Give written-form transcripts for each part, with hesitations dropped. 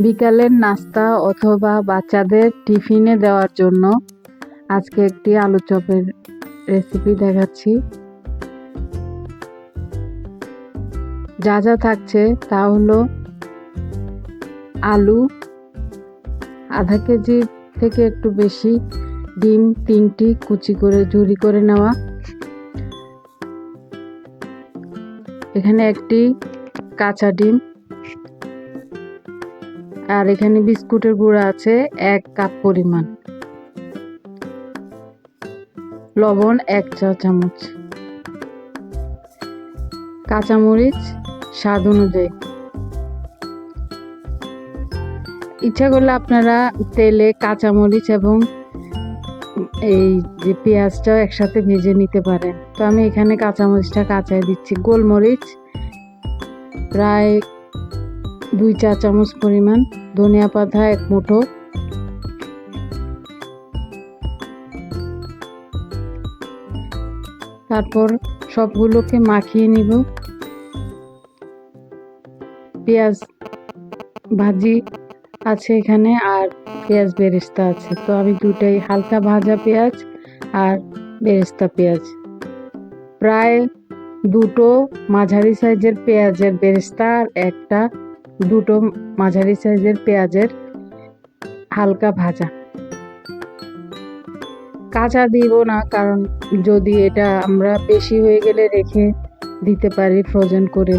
বিকালের নাস্তা অথবা বাচ্চাদের টিফিনে দেওয়ার জন্য আজকে একটি আলু চপের রেসিপি দেখাচ্ছি। যা যা থাকছে তা হলো আলু আধা কেজি থেকে একটু বেশি, ডিম 3টি কুচি করে ঝুরি করে নেওয়া, এখানে একটি কাঁচা ডিম, আর এখানে বিস্কুটের গুঁড়া আছে 1 কাপ পরিমাণ, লবণ 1 চা চামচ, কাঁচামরিচ স্বাদ অনুযায়ী। ইচ্ছা করলে আপনারা তেলে কাঁচামরিচ এবং এই যে পেঁয়াজটাও একসাথে ভেজে নিতে পারেন। তো আমি এখানে কাঁচামরিচটা কাঁচাই দিচ্ছি। গোলমরিচ প্রায় 2 চা চামচ পরিমাণ, ধনিয়া পাতা 1 মুঠো, তারপর সবগুলোকে মাখিয়ে নিব। পেঁয়াজ ভাজি আছে এখানে আর পেঁয়াজ বেরেস্তা আছে, তো আমি দুটাই, হালকা ভাজা পেঁয়াজ আর বেরেস্তা পেঁয়াজ, প্রায় 2টো মাঝারি সাইজের পেঁয়াজের বেরেস্তা আর দুটো মাঝারি সাইজের পেঁয়াজের হালকা ভাজা। কাঁচা দিব না, কারণ যদি এটা আমরা বেশি হয়ে গেলে রেখে দিতে পারি ফ্রোজেন করে,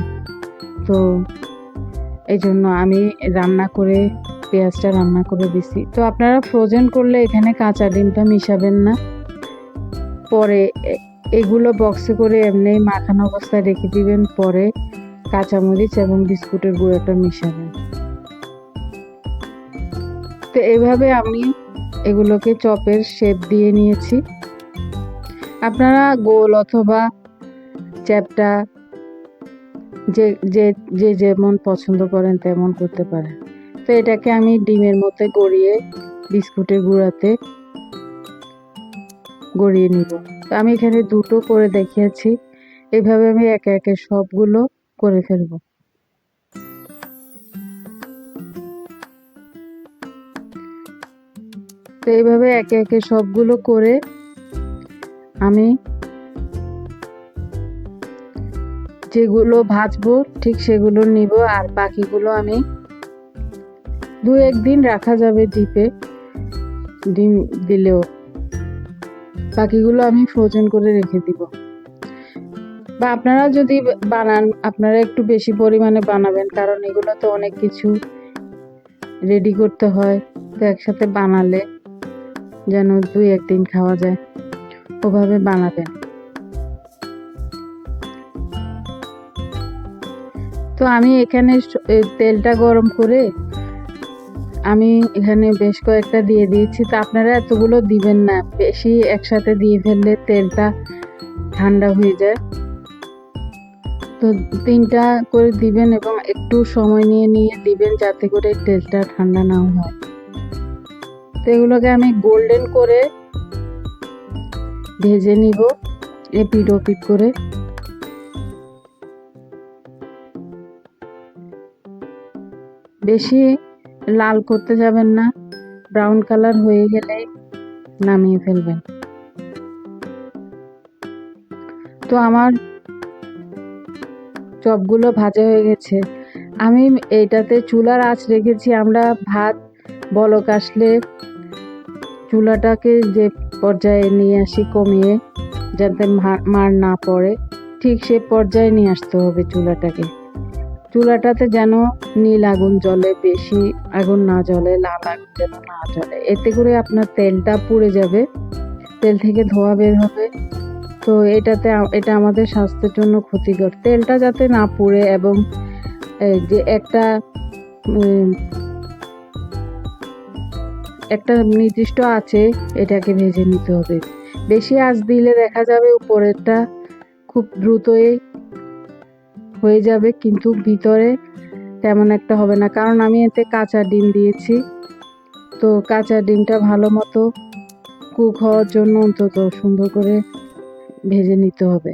তো এই জন্য আমি পেঁয়াজটা রান্না করে দিছি। তো আপনারা ফ্রোজেন করলে এখানে কাঁচা ডিমটা মিশাবেন না, পরে এগুলো বক্সে করে এমনি মাখানো অবস্থায় রেখে দিবেন, পরে কাঁচামরিচ এবং বিস্কুটের গুঁড়োটা মিশাবেন। তো এইভাবে আমি এগুলোকে চপের শেপ দিয়ে নিয়েছি। আপনারা গোল অথবা চ্যাপ্টা যে যেমন পছন্দ করেন তেমন করতে পারেন। তো এটাকে আমি ডিমের মধ্যে গড়িয়ে বিস্কুটের গুঁড়াতে গড়িয়ে নিব। তো আমি এখানে 2টো করে দেখিয়েছি, এভাবে আমি একে একে সবগুলো করে ফেলব। তো এইভাবে একে একে সবগুলো করে আমি যেগুলো ভাজবো ঠিক সেগুলো নিব, আর বাকিগুলো আমি 2-1 দিন রাখা যাবে ডিম দিলেও, বাকিগুলো আমি ফ্রোজেন করে রেখে দিব। বা আপনারা যদি বানান, আপনারা একটু বেশি পরিমাণে বানাবেন, কারণ এগুলো তো অনেক কিছু রেডি করতে হয়, তো একসাথে বানালে যেন 2-1 দিন খাওয়া যায়, ওভাবে বানাবেন। তো আমি এখানে তেলটা গরম করে আমি এখানে বেশ কয়েকটা দিয়ে দিয়েছি। তো আপনারা এতগুলো দিবেন না, বেশি একসাথে দিয়ে ফেললে তেলটা ঠান্ডা হয়ে যায়। তো 3টা করে দিবেন এবং একটু সময় নিয়ে দিবেন, যাতে করে তেলটা ঠান্ডা না হয়। তো এগুলোকে আমি গোল্ডেন করে ভেজে নিব, এপিট ওপিট করে। বেশি লাল করতে যাবেন না, ব্রাউন কালার হয়ে গেলে নামিয়ে ফেলবেন। তো আমার চপগুলো ভাজা হয়ে গেছে। আমি এইটাতে চুলার আঁচ রেখেছি। আমরা ভাত বলক আসলে চুলাটাকে যে পর্যায়ে নিয়ে আসি কমিয়ে, যাতে মার না পড়ে, ঠিক সে পর্যায়ে নিয়ে আসতে হবে চুলাটাতে যেন নীল আগুন জ্বলে, বেশি আগুন না জ্বলে, লাল আগুন যেন না জ্বলে। এতে করে আপনার তেলটা পুড়ে যাবে, তেল থেকে ধোঁয়া বের হবে। তো এটা আমাদের স্বাস্থ্যের জন্য ক্ষতিকর। তেলটা যাতে না পুড়ে এবং যে একটা নির্দিষ্ট আঁচে এটাকে ভেজে নিতে হবে। বেশি আঁচ দিলে দেখা যাবে উপরেরটা খুব দ্রুতই হয়ে যাবে, কিন্তু ভিতরে তেমন একটা হবে না, কারণ আমি এতে কাঁচা ডিম দিয়েছি। তো কাঁচা ডিমটা ভালো মতো কুক হওয়ার জন্য অন্তত সুন্দর করে ভেজে নিতে হবে।